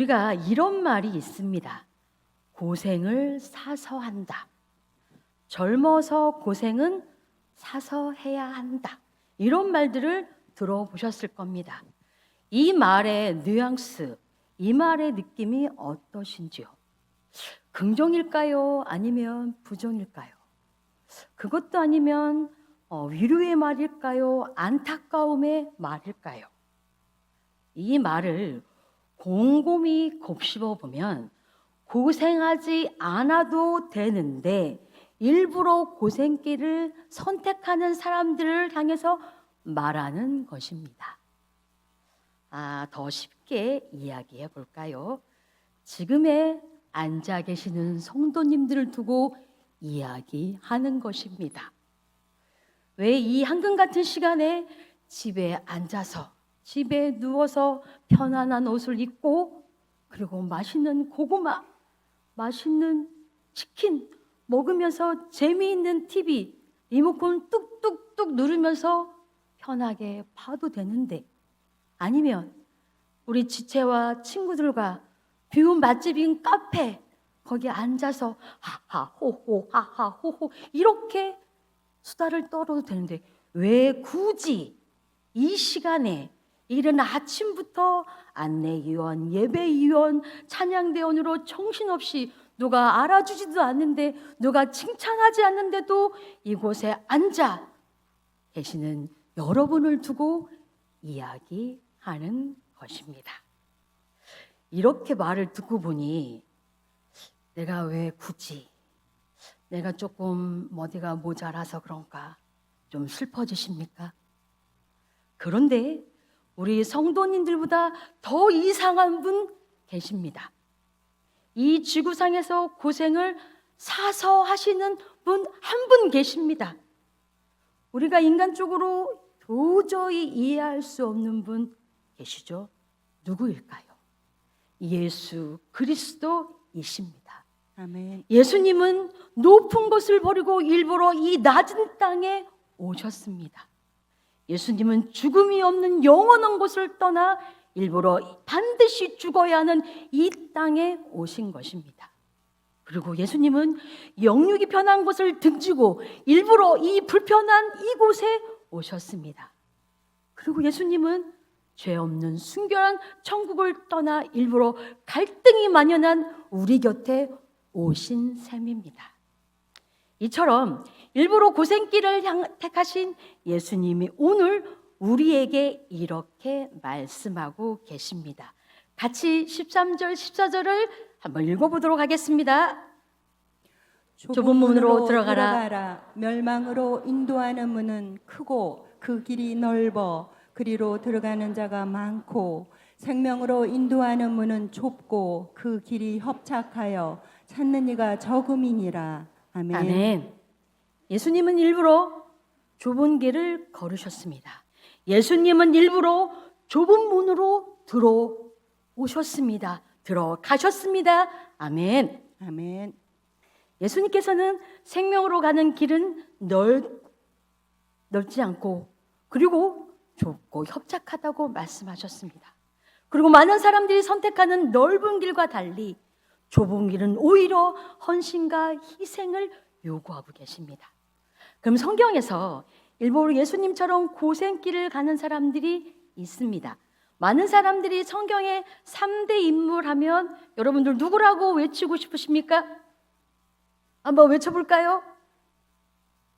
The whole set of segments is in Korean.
우리가 이런 말이 있습니다. 고생을 사서 한다. 젊어서 고생은 사서 해야 한다. 이런 말들을 들어보셨을 겁니다. 이 말의 뉘앙스, 이 말의 느낌이 어떠신지요? 긍정일까요? 아니면 부정일까요? 그것도 아니면 위로의 말일까요? 안타까움의 말일까요? 이 말을 곰곰이 곱씹어 보면 고생하지 않아도 되는데 일부러 고생길을 선택하는 사람들을 향해서 말하는 것입니다. 더 쉽게 이야기해 볼까요? 지금에 앉아 계시는 성도님들을 두고 이야기하는 것입니다. 왜 이 한금 같은 시간에 집에 앉아서 집에 누워서 편안한 옷을 입고 그리고 맛있는 고구마, 맛있는 치킨 먹으면서 재미있는 TV, 리모컨 뚝뚝뚝 누르면서 편하게 봐도 되는데, 아니면 우리 지체와 친구들과 비운 맛집인 카페 거기 앉아서 하하호호 하하호호 이렇게 수다를 떨어도 되는데 왜 굳이 이 시간에 이른 아침부터 안내위원, 예배위원, 찬양대원으로 정신없이 누가 알아주지도 않는데 누가 칭찬하지 않는데도 이곳에 앉아 계시는 여러분을 두고 이야기하는 것입니다. 이렇게 말을 듣고 보니 내가 왜 굳이, 내가 조금 어디가 모자라서 그런가 좀 슬퍼지십니까? 그런데 우리 성도님들보다 더 이상한 분 계십니다. 이 지구상에서 고생을 사서 하시는 분 한 분 계십니다. 우리가 인간적으로 도저히 이해할 수 없는 분 계시죠? 누구일까요? 예수 그리스도이십니다. 아멘. 예수님은 높은 곳을 버리고 일부러 이 낮은 땅에 오셨습니다. 예수님은 죽음이 없는 영원한 곳을 떠나 일부러 반드시 죽어야 하는 이 땅에 오신 것입니다. 그리고 예수님은 영육이 편한 곳을 등지고 일부러 이 불편한 이곳에 오셨습니다. 그리고 예수님은 죄 없는 순결한 천국을 떠나 일부러 갈등이 만연한 우리 곁에 오신 셈입니다. 이처럼 일부러 고생길을 택하신 예수님이 오늘 우리에게 이렇게 말씀하고 계십니다. 같이 13절, 14절을 한번 읽어보도록 하겠습니다. 좁은 문으로 들어가라. 멸망으로 인도하는 문은 크고 그 길이 넓어 그리로 들어가는 자가 많고 생명으로 인도하는 문은 좁고 그 길이 협착하여 찾는 이가 적음이니라. 아멘. 아멘. 예수님은 일부러 좁은 길을 걸으셨습니다. 예수님은 일부러 좁은 문으로 들어오셨습니다. 들어가셨습니다. 아멘. 아멘. 예수님께서는 생명으로 가는 길은 넓지 않고 그리고 좁고 협착하다고 말씀하셨습니다. 그리고 많은 사람들이 선택하는 넓은 길과 달리 좁은 길은 오히려 헌신과 희생을 요구하고 계십니다. 그럼 성경에서 일부러 예수님처럼 고생길을 가는 사람들이 있습니다. 많은 사람들이 성경의 3대 인물 하면 여러분들 누구라고 외치고 싶으십니까? 한번 외쳐볼까요?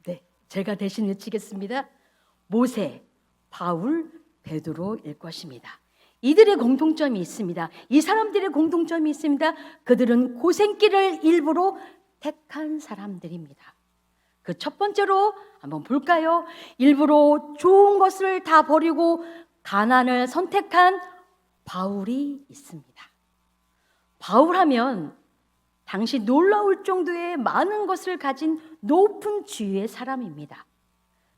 네, 제가 대신 외치겠습니다. 모세, 바울, 베드로일 것입니다. 이들의 공통점이 있습니다. 이 사람들의 공통점이 있습니다. 그들은 고생길을 일부러 택한 사람들입니다. 그 첫 번째로 한번 볼까요? 일부러 좋은 것을 다 버리고 가난을 선택한 바울이 있습니다. 바울하면 당시 놀라울 정도의 많은 것을 가진 높은 지위의 사람입니다.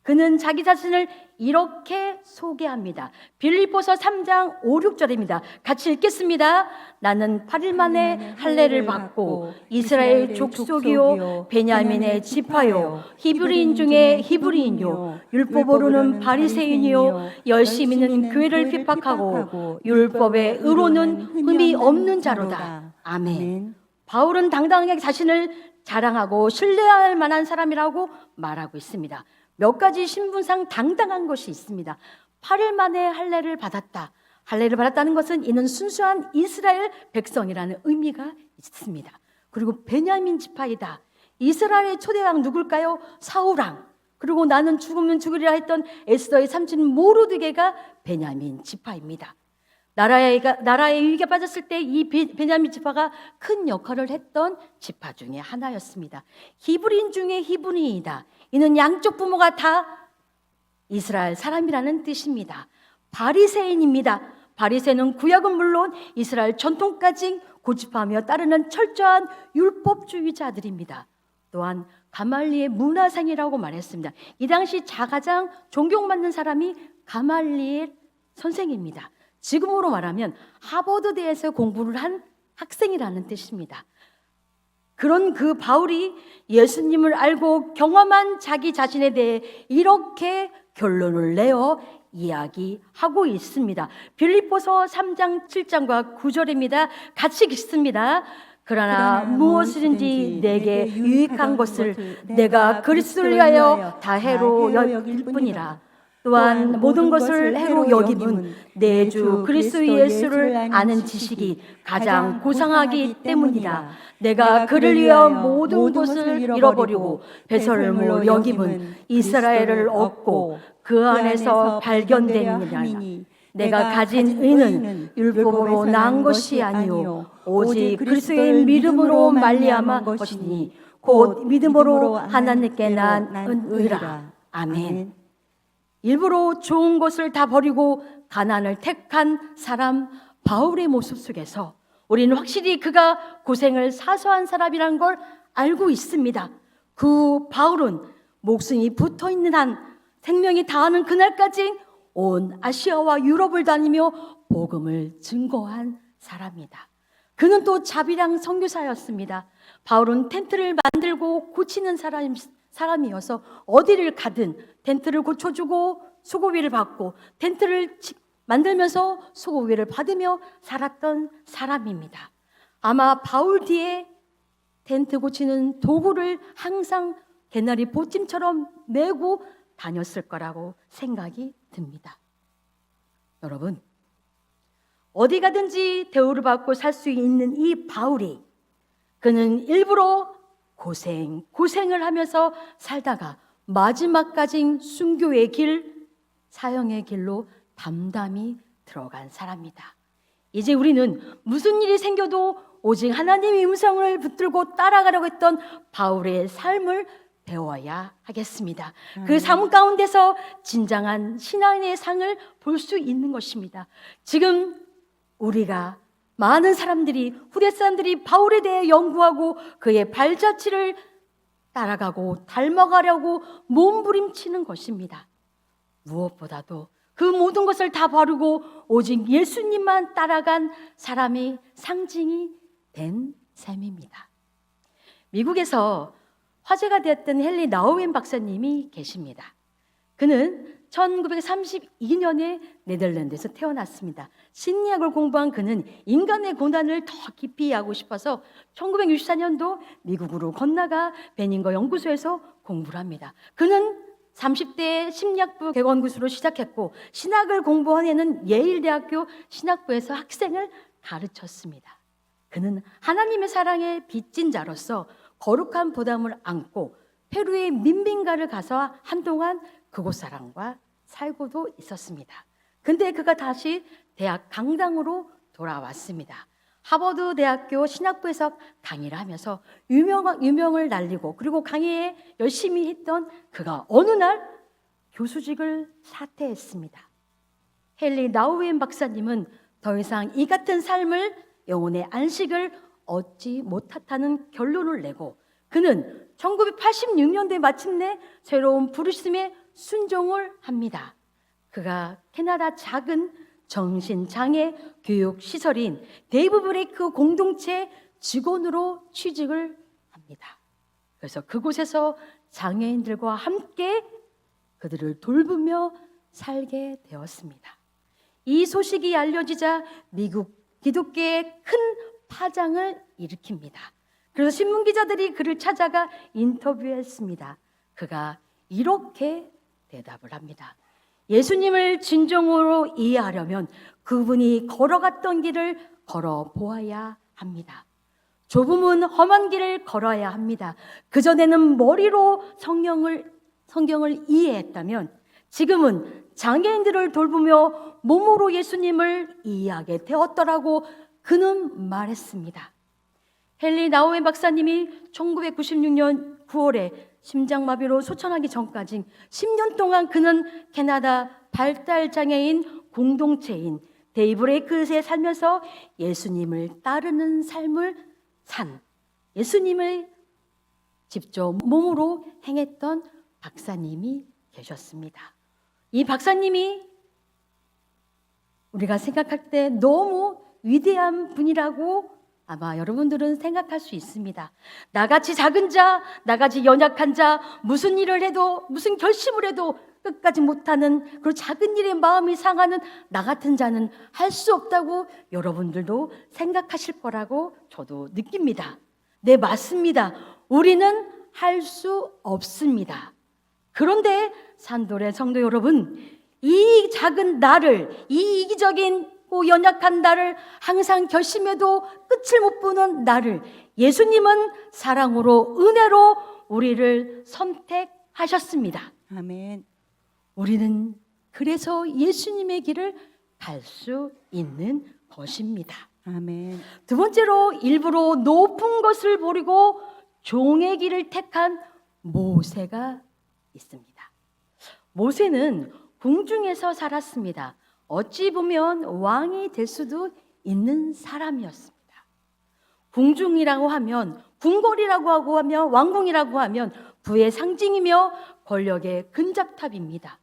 그는 자기 자신을 이렇게 소개합니다. 빌립보서 3장 5, 6절입니다. 같이 읽겠습니다. 나는 8일 만에 할례를 받고 이스라엘 족속이요 베냐민의 지파요 히브리인 중에 히브리인요 율법으로는 바리새인이요 열심히는 교회를 핍박하고 율법의 의로는 흠이 없는 자로다. 아멘. 바울은 당당하게 자신을 자랑하고 신뢰할 만한 사람이라고 말하고 있습니다. 몇 가지 신분상 당당한 것이 있습니다. 8일 만에 할례를 받았다. 할례를 받았다는 것은 이는 순수한 이스라엘 백성이라는 의미가 있습니다. 그리고 베냐민 지파이다. 이스라엘의 초대왕 누굴까요? 사울왕. 그리고 나는 죽으면 죽으리라 했던 에스더의 삼촌 모르드게가 베냐민 지파입니다. 나라의 위기가 빠졌을 때 이 베냐민 지파가 큰 역할을 했던 지파 중에 하나였습니다. 히브리인 중에 히브리인이다. 이는 양쪽 부모가 다 이스라엘 사람이라는 뜻입니다. 바리새인입니다. 바리새인은 구약은 물론 이스라엘 전통까지 고집하며 따르는 철저한 율법주의자들입니다. 또한 가말리의 문화생이라고 말했습니다. 이 당시 가장 존경받는 사람이 가말리엘 선생입니다. 지금으로 말하면 하버드대에서 공부를 한 학생이라는 뜻입니다. 그런 그 바울이 예수님을 알고 경험한 자기 자신에 대해 이렇게 결론을 내어 이야기하고 있습니다. 빌립보서 3장 7장과 9절입니다. 같이 읽습니다. 그러나 무엇이든지 내게 유익한 것을 내가 그리스도를 위하여 다 해로 여길 뿐이라. 또한 모든 것을 해로 여김은 내 주 그리스도 예수를 아는 지식이 가장 고상하기 때문이다. 내가 그를 위하여 모든 것을 잃어버리고 배설물로 여김은 이스라엘을 얻고 그 안에서 발견되니라. 내가 가진 의는 율법으로 난 것이 아니요 오직 그리스도의 믿음으로 말미암아 것이니 곧 믿음으로 하나님께 난 의라. 아멘. 일부러 좋은 것을 다 버리고 가난을 택한 사람 바울의 모습 속에서 우리는 확실히 그가 고생을 사소한 사람이란 걸 알고 있습니다. 그 바울은 목숨이 붙어있는 한 생명이 다하는 그날까지 온 아시아와 유럽을 다니며 복음을 증거한 사람이다. 그는 또 자비랑 선교사였습니다. 바울은 텐트를 만들고 고치는 사람이어서 어디를 가든 텐트를 고쳐주고 수고비를 받고 텐트를 만들면서 수고비를 받으며 살았던 사람입니다. 아마 바울 뒤에 텐트 고치는 도구를 항상 개나리 보찜처럼 메고 다녔을 거라고 생각이 듭니다. 여러분, 어디 가든지 대우를 받고 살 수 있는 이 바울이 그는 일부러 고생을 하면서 살다가 마지막까지 순교의 길, 사형의 길로 담담히 들어간 사람이다. 이제 우리는 무슨 일이 생겨도 오직 하나님의 음성을 붙들고 따라가려고 했던 바울의 삶을 배워야 하겠습니다. 그 삶 가운데서 진정한 신앙의 상을 볼 수 있는 것입니다. 지금 우리가 많은 사람들이 후대 사람들이 바울에 대해 연구하고 그의 발자취를 따라가고 닮아가려고 몸부림치는 것입니다. 무엇보다도 그 모든 것을 다 버리고 오직 예수님만 따라간 사람이 상징이 된 셈입니다. 미국에서 화제가 되었던 헨리 나우엔 박사님이 계십니다. 그는 1932년에 네덜란드에서 태어났습니다. 심리학을 공부한 그는 인간의 고난을 더 깊이 이해하고 싶어서 1964년도 미국으로 건너가 베닝거 연구소에서 공부를 합니다. 그는 30대에 심리학부 개원구수로 시작했고 신학을 공부한 해는 예일대학교 신학부에서 학생을 가르쳤습니다. 그는 하나님의 사랑에 빚진 자로서 거룩한 부담을 안고 페루의 민빈가를 가서 한동안 그곳 사람과 살고도 있었습니다. 근데 그가 다시 대학 강당으로 돌아왔습니다. 하버드 대학교 신학부에서 강의를 하면서 유명을 날리고 그리고 강의에 열심히 했던 그가 어느 날 교수직을 사퇴했습니다. 헨리 나우엔 박사님은 더 이상 이 같은 삶을 영혼의 안식을 얻지 못했다는 결론을 내고 그는 1986년도에 마침내 새로운 부르심에 순종을 합니다. 그가 캐나다 작은 정신장애 교육 시설인 데이브 브레이크 공동체 직원으로 취직을 합니다. 그래서 그곳에서 장애인들과 함께 그들을 돌보며 살게 되었습니다. 이 소식이 알려지자 미국 기독교에 큰 파장을 일으킵니다. 그래서 신문기자들이 그를 찾아가 인터뷰했습니다. 그가 이렇게 대답을 합니다. 예수님을 진정으로 이해하려면 그분이 걸어갔던 길을 걸어보아야 합니다. 좁음은 험한 길을 걸어야 합니다. 그전에는 머리로 성경을 이해했다면 지금은 장애인들을 돌보며 몸으로 예수님을 이해하게 되었더라고 그는 말했습니다. 헨리 나우엔 박사님이 1996년 9월에 심장마비로 소천하기 전까지 10년 동안 그는 캐나다 발달장애인 공동체인 데이브레이크에 살면서 예수님을 따르는 삶을 산 예수님을 직접 몸으로 행했던 박사님이 계셨습니다. 이 박사님이 우리가 생각할 때 너무 위대한 분이라고 아마 여러분들은 생각할 수 있습니다. 나같이 작은 자, 나같이 연약한 자, 무슨 일을 해도 무슨 결심을 해도 끝까지 못하는 그리고 작은 일에 마음이 상하는 나 같은 자는 할 수 없다고 여러분들도 생각하실 거라고 저도 느낍니다. 네, 맞습니다. 우리는 할 수 없습니다. 그런데 산돌의 성도 여러분, 이 작은 나를, 이 이기적인 연약한 나를 항상 결심해도 끝을 못 보는 나를 예수님은 사랑으로 은혜로 우리를 선택하셨습니다. 아멘. 우리는 그래서 예수님의 길을 갈 수 있는 것입니다. 아멘. 두 번째로 일부러 높은 것을 버리고 종의 길을 택한 모세가 있습니다. 모세는 궁중에서 살았습니다. 어찌 보면 왕이 될 수도 있는 사람이었습니다. 궁중이라고 하면, 궁궐이라고 하면, 왕궁이라고 하면 부의 상징이며 권력의 근접탑입니다.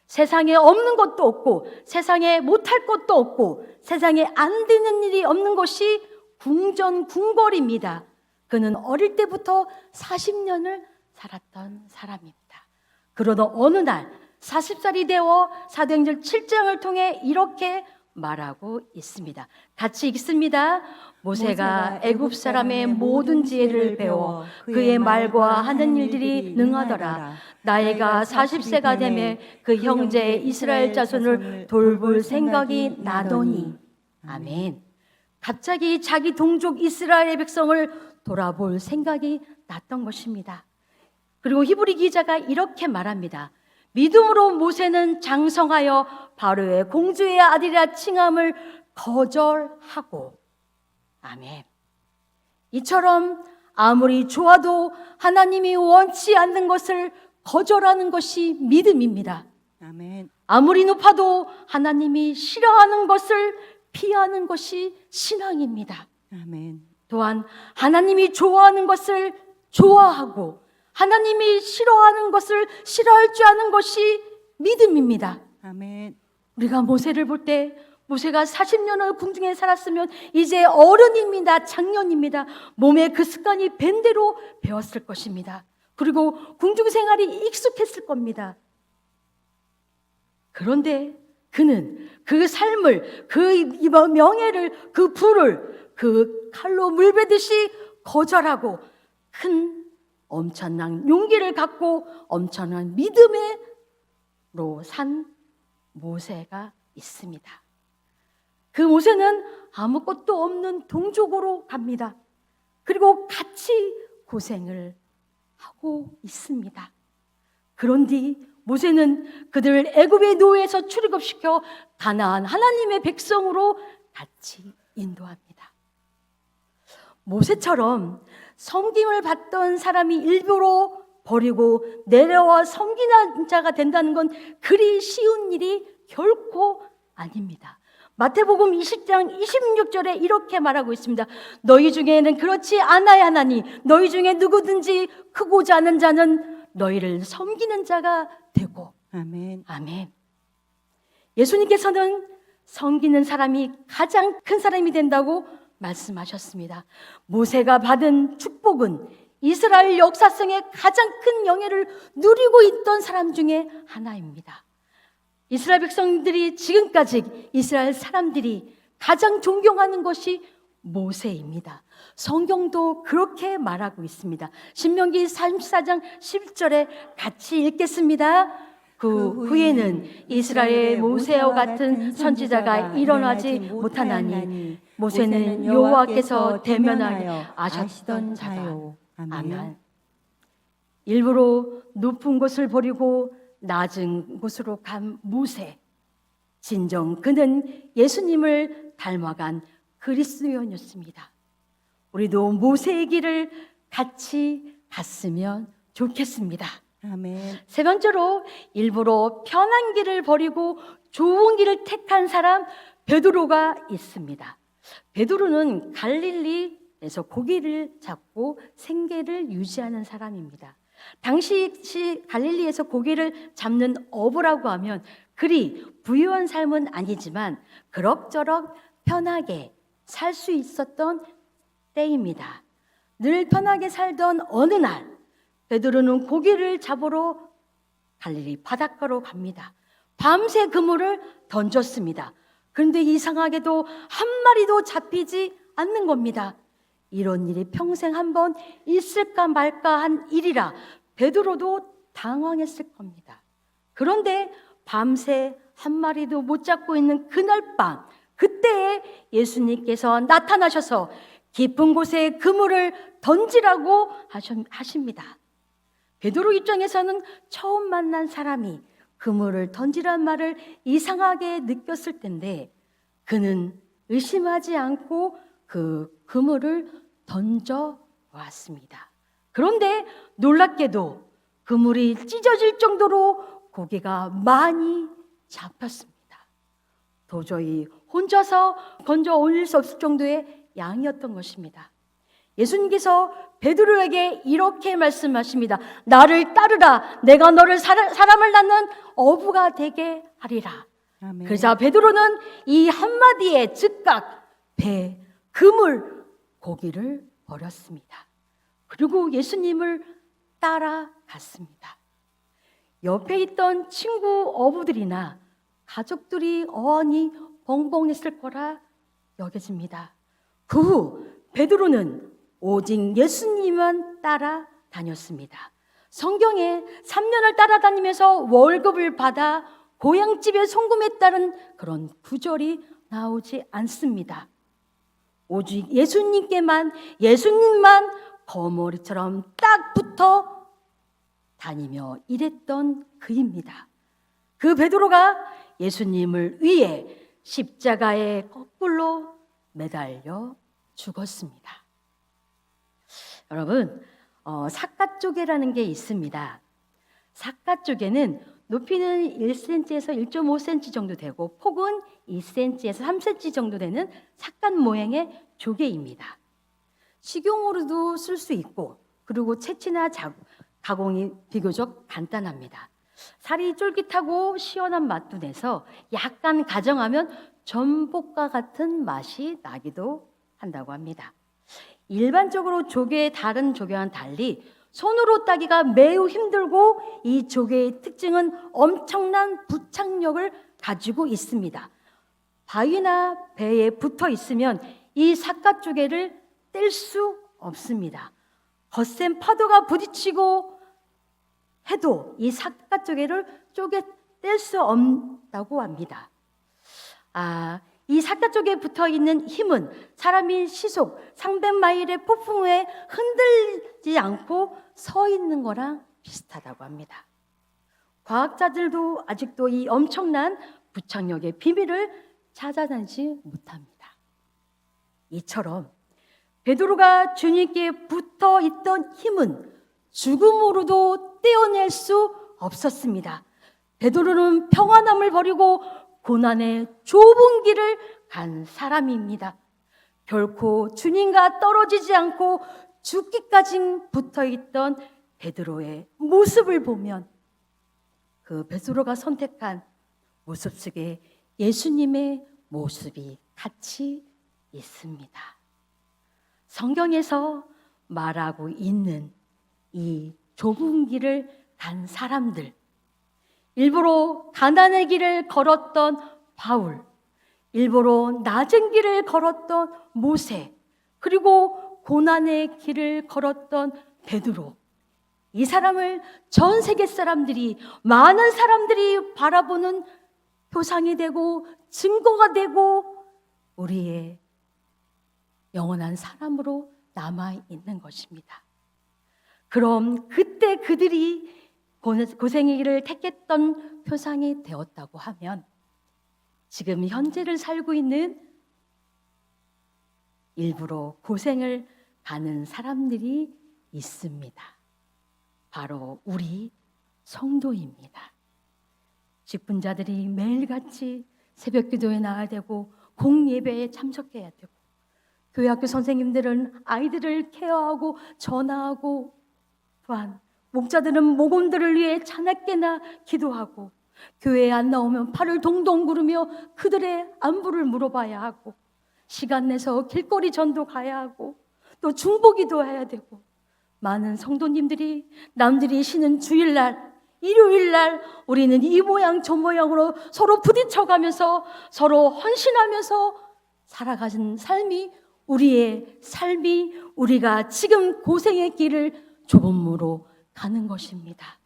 세상에 없는 것도 없고 세상에 못할 것도 없고 세상에 안 되는 일이 없는 것이 궁전 궁궐입니다. 그는 어릴 때부터 40년을 살았던 사람입니다. 그러던 어느 날 40살이 되어 사도행전 7장을 통해 이렇게 말하고 있습니다. 같이 읽습니다. 모세가 애굽 사람의 모든 지혜를 배워 그의 말과 하는 일들이 능하더라. 나이가 40세가 되매 그 형제 이스라엘 자손을 돌볼 생각이 나더니. 아멘. 갑자기 자기 동족 이스라엘의 백성을 돌아볼 생각이 났던 것입니다. 그리고 히브리 기자가 이렇게 말합니다. 믿음으로 모세는 장성하여 바로의 공주의 아들이라 칭함을 거절하고. 아멘. 이처럼 아무리 좋아도 하나님이 원치 않는 것을 거절하는 것이 믿음입니다. 아멘. 아무리 높아도 하나님이 싫어하는 것을 피하는 것이 신앙입니다. 아멘. 또한 하나님이 좋아하는 것을 좋아하고 하나님이 싫어하는 것을 싫어할 줄 아는 것이 믿음입니다. 아멘. 우리가 모세를 볼 때 모세가 40년을 궁중에 살았으면 이제 어른입니다. 장년입니다. 몸에 그 습관이 밴 대로 배웠을 것입니다. 그리고 궁중 생활이 익숙했을 겁니다. 그런데 그는 그 삶을, 그 명예를, 그 부를 그 칼로 물베듯이 거절하고 엄청난 용기를 갖고 엄청난 믿음으로 산 모세가 있습니다. 그 모세는 아무것도 없는 동족으로 갑니다. 그리고 같이 고생을 하고 있습니다. 그런 뒤 모세는 그들을 애굽의 노예에서 출애굽시켜 가나안 하나님의 백성으로 같이 인도합니다. 모세처럼 섬김을 받던 사람이 일부러 버리고 내려와 섬기는 자가 된다는 건 그리 쉬운 일이 결코 아닙니다. 마태복음 20장 26절에 이렇게 말하고 있습니다. 너희 중에는 그렇지 않아야 하나니 너희 중에 누구든지 크고자 하는 자는 너희를 섬기는 자가 되고. 아멘. 아멘. 예수님께서는 섬기는 사람이 가장 큰 사람이 된다고 말씀하셨습니다. 모세가 받은 축복은 이스라엘 역사성의 가장 큰 영예를 누리고 있던 사람 중에 하나입니다. 이스라엘 백성들이 지금까지 이스라엘 사람들이 가장 존경하는 것이 모세입니다. 성경도 그렇게 말하고 있습니다. 신명기 34장 11절에 같이 읽겠습니다. 그 후에는 이스라엘의 모세와 같은 선지자가 일어나지 못하나니 모세는 여호와께서 대면하여 아셨던 자다. 아멘. 일부러 높은 곳을 버리고 낮은 곳으로 간 모세. 진정 그는 예수님을 닮아간 그리스도인이었습니다. 우리도 모세의 길을 같이 갔으면 좋겠습니다. 아멘. 세 번째로 일부러 편한 길을 버리고 좋은 길을 택한 사람 베드로가 있습니다. 베드로는 갈릴리에서 고기를 잡고 생계를 유지하는 사람입니다. 당시 갈릴리에서 고기를 잡는 어부라고 하면 그리 부유한 삶은 아니지만 그럭저럭 편하게 살 수 있었던 때입니다. 늘 편하게 살던 어느 날 베드로는 고기를 잡으러 갈릴리 바닷가로 갑니다. 밤새 그물을 던졌습니다. 그런데 이상하게도 한 마리도 잡히지 않는 겁니다. 이런 일이 평생 한 번 있을까 말까 한 일이라 베드로도 당황했을 겁니다. 그런데 밤새 한 마리도 못 잡고 있는 그날 밤, 그때에 예수님께서 나타나셔서 깊은 곳에 그물을 던지라고 하십니다. 베드로 입장에서는 처음 만난 사람이 그물을 던지란 말을 이상하게 느꼈을 텐데 그는 의심하지 않고 그 그물을 던져 왔습니다. 그런데 놀랍게도 그물이 찢어질 정도로 고기가 많이 잡혔습니다. 도저히 혼자서 건져 올릴 수 없을 정도의 양이었던 것입니다. 예수님께서 베드로에게 이렇게 말씀하십니다. 나를 따르라. 내가 너를 사람을 낳는 어부가 되게 하리라. 아멘. 그러자 베드로는 이 한마디에 즉각 배, 그물, 고기를 버렸습니다. 그리고 예수님을 따라갔습니다. 옆에 있던 친구 어부들이나 가족들이 어안이 벙벙했을 거라 여겨집니다. 그 후 베드로는 오직 예수님만 따라다녔습니다. 성경에 3년을 따라다니면서 월급을 받아 고향집에 송금했다는 그런 구절이 나오지 않습니다. 오직 예수님만 거머리처럼 딱 붙어 다니며 일했던 그입니다. 그 베드로가 예수님을 위해 십자가에 거꾸로 매달려 죽었습니다. 여러분, 삿갓조개라는 게 있습니다. 삿갓조개는 높이는 1cm에서 1.5cm 정도 되고 폭은 2cm에서 3cm 정도 되는 삿갓 모양의 조개입니다. 식용으로도 쓸 수 있고 그리고 채취나 가공이 비교적 간단합니다. 살이 쫄깃하고 시원한 맛도 내서 약간 가정하면 전복과 같은 맛이 나기도 한다고 합니다. 일반적으로 다른 조개와는 달리 손으로 따기가 매우 힘들고 이 조개의 특징은 엄청난 부착력을 가지고 있습니다. 바위나 배에 붙어 있으면 이 삿갓조개를 뗄 수 없습니다. 거센 파도가 부딪히고 해도 이 삿갓조개를 뗄 수 없다고 합니다. 이 삿갓조개에 붙어있는 힘은 사람이 시속 300마일의 폭풍우에 흔들리지 않고 서 있는 거랑 비슷하다고 합니다. 과학자들도 아직도 이 엄청난 부착력의 비밀을 찾아내지 못합니다. 이처럼 베드로가 주님께 붙어 있던 힘은 죽음으로도 떼어낼 수 없었습니다. 베드로는 평안함을 버리고 고난의 좁은 길을 간 사람입니다. 결코 주님과 떨어지지 않고 죽기까지 붙어있던 베드로의 모습을 보면 그 베드로가 선택한 모습 속에 예수님의 모습이 같이 있습니다. 성경에서 말하고 있는 이 좁은 길을 간 사람들, 일부러 가난의 길을 걸었던 바울, 일부러 낮은 길을 걸었던 모세, 그리고 고난의 길을 걸었던 베드로, 이 사람을 전 세계 사람들이, 많은 사람들이 바라보는 표상이 되고 증거가 되고 우리의 영원한 사람으로 남아있는 것입니다. 그럼 그때 그들이 고생의 길을 택했던 표상이 되었다고 하면 지금 현재를 살고 있는 일부러 고생을 가는 사람들이 있습니다. 바로 우리 성도입니다. 직분자들이 매일같이 새벽 기도에 나와야 되고 공예배에 참석해야 되고 교회학교 선생님들은 아이들을 케어하고 전화하고 또한 목자들은 목원들을 위해 자나깨나 기도하고 교회에 안 나오면 팔을 동동 구르며 그들의 안부를 물어봐야 하고 시간 내서 길거리 전도 가야 하고 또 중보기도 해야 되고 많은 성도님들이 남들이 쉬는 주일날 일요일날 우리는 이 모양 저 모양으로 서로 부딪혀가면서 서로 헌신하면서 살아가는 삶이 우리의 삶이 우리가 지금 고생의 길을 좁음으로 가는 것입니다.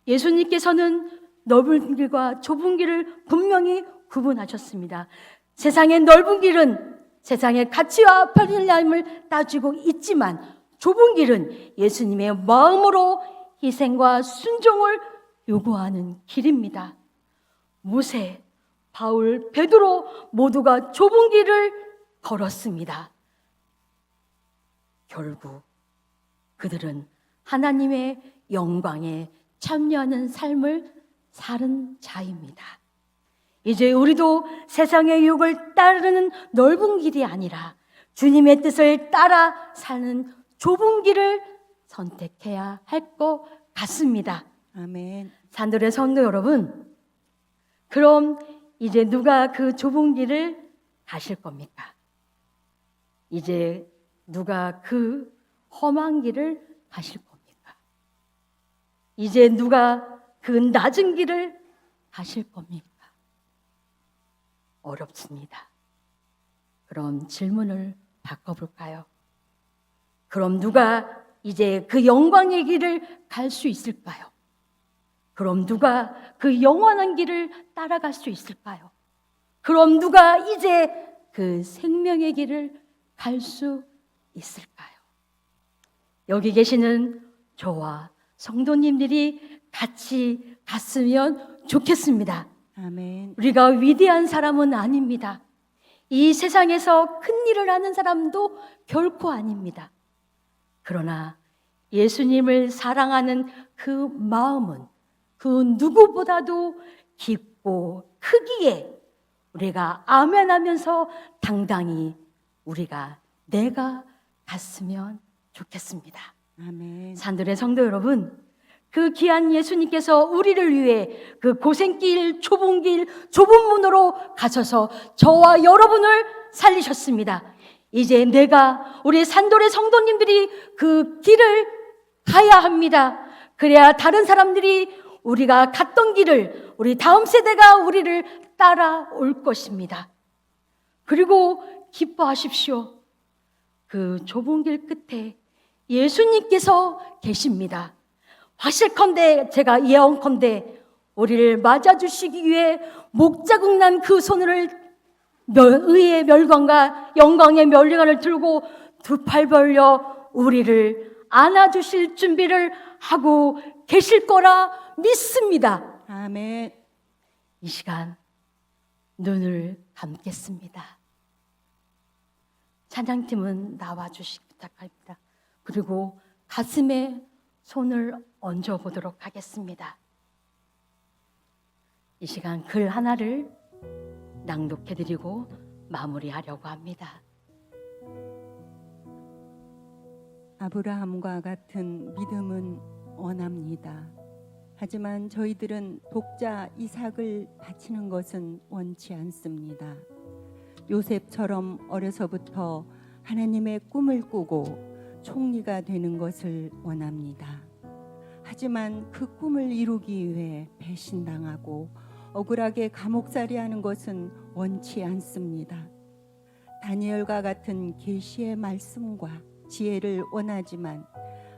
예수님께서는 넓은 길과 좁은 길을 분명히 구분하셨습니다. 세상의 넓은 길은 세상의 가치와 편리함을 따지고 있지만 좁은 길은 예수님의 마음으로 희생과 순종을 요구하는 길입니다. 모세, 바울, 베드로 모두가 좁은 길을 걸었습니다. 결국 그들은 하나님의 영광에 참여하는 삶을 사는 자입니다. 이제 우리도 세상의 유혹을 따르는 넓은 길이 아니라 주님의 뜻을 따라 사는 좁은 길을 선택해야 할 것 같습니다. 아멘. 산돌의 성도 여러분, 그럼 이제 누가 그 좁은 길을 가실 겁니까? 이제 누가 그 험한 길을 가실 겁니까? 이제 누가 그 낮은 길을 가실 겁니까? 어렵습니다. 그럼 질문을 바꿔볼까요? 그럼 누가 이제 그 영광의 길을 갈 수 있을까요? 그럼 누가 그 영원한 길을 따라갈 수 있을까요? 그럼 누가 이제 그 생명의 길을 갈 수 있을까요? 여기 계시는 저와 성도님들이 같이 갔으면 좋겠습니다. 아멘. 우리가 위대한 사람은 아닙니다. 이 세상에서 큰 일을 하는 사람도 결코 아닙니다. 그러나 예수님을 사랑하는 그 마음은 그 누구보다도 깊고 크기에 우리가 아멘하면서 당당히 우리가 내가 갔으면 좋겠습니다. 아멘. 산들의 성도 여러분, 그 귀한 예수님께서 우리를 위해 그 고생길, 좁은 문으로 가셔서 저와 여러분을 살리셨습니다. 이제 내가 우리 산돌의 성도님들이 그 길을 가야 합니다. 그래야 다른 사람들이 우리가 갔던 길을 우리 다음 세대가 우리를 따라올 것입니다. 그리고 기뻐하십시오. 그 좁은 길 끝에 예수님께서 계십니다. 하실컨대 제가 예언컨대 우리를 맞아주시기 위해 목자국 난 그 손을 의의 멸관과 영광의 멸관을 들고 두 팔 벌려 우리를 안아주실 준비를 하고 계실 거라 믿습니다. 아멘. 이 시간 눈을 감겠습니다. 찬양팀은 나와주시기 부탁합니다. 그리고 가슴에 손을 얹어보도록 하겠습니다. 이 시간 글 하나를 낭독해드리고 마무리하려고 합니다. 아브라함과 같은 믿음은 원합니다. 하지만 저희들은 독자 이삭을 바치는 것은 원치 않습니다. 요셉처럼 어려서부터 하나님의 꿈을 꾸고 총리가 되는 것을 원합니다. 하지만 그 꿈을 이루기 위해 배신당하고 억울하게 감옥살이하는 것은 원치 않습니다. 다니엘과 같은 계시의 말씀과 지혜를 원하지만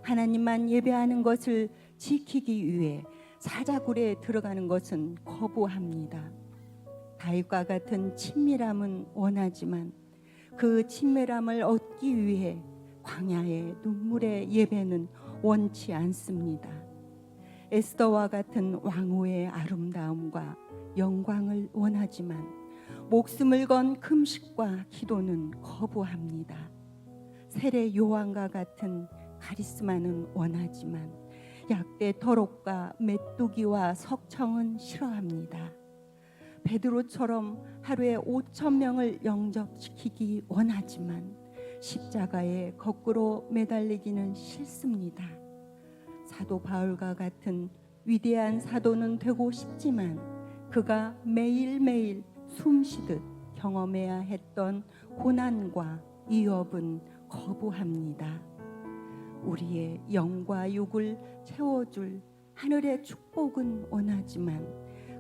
하나님만 예배하는 것을 지키기 위해 사자굴에 들어가는 것은 거부합니다. 다윗과 같은 친밀함은 원하지만 그 친밀함을 얻기 위해 광야의 눈물의 예배는 원치 않습니다. 에스더와 같은 왕후의 아름다움과 영광을 원하지만 목숨을 건 금식과 기도는 거부합니다. 세례 요한과 같은 카리스마는 원하지만 약대 더럽과 메뚜기와 석청은 싫어합니다. 베드로처럼 하루에 5,000명을 영접시키기 원하지만 십자가에 거꾸로 매달리기는 싫습니다. 사도 바울과 같은 위대한 사도는 되고 싶지만 그가 매일매일 숨쉬듯 경험해야 했던 고난과 위협은 거부합니다. 우리의 영과 육을 채워줄 하늘의 축복은 원하지만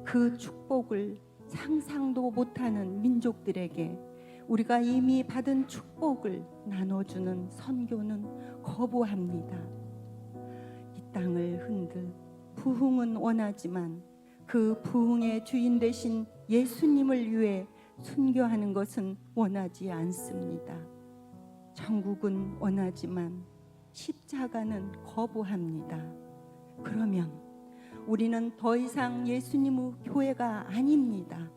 그 축복을 상상도 못하는 민족들에게 우리가 이미 받은 축복을 나눠주는 선교는 거부합니다. 이 땅을 흔들 부흥은 원하지만 그 부흥의 주인 되신 예수님을 위해 순교하는 것은 원하지 않습니다. 천국은 원하지만 십자가는 거부합니다. 그러면 우리는 더 이상 예수님의 교회가 아닙니다.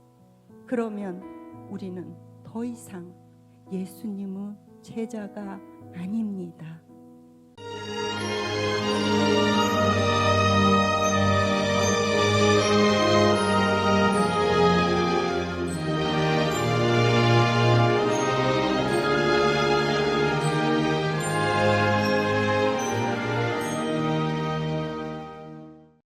그러면 우리는 더 이상 예수님의 제자가 아닙니다.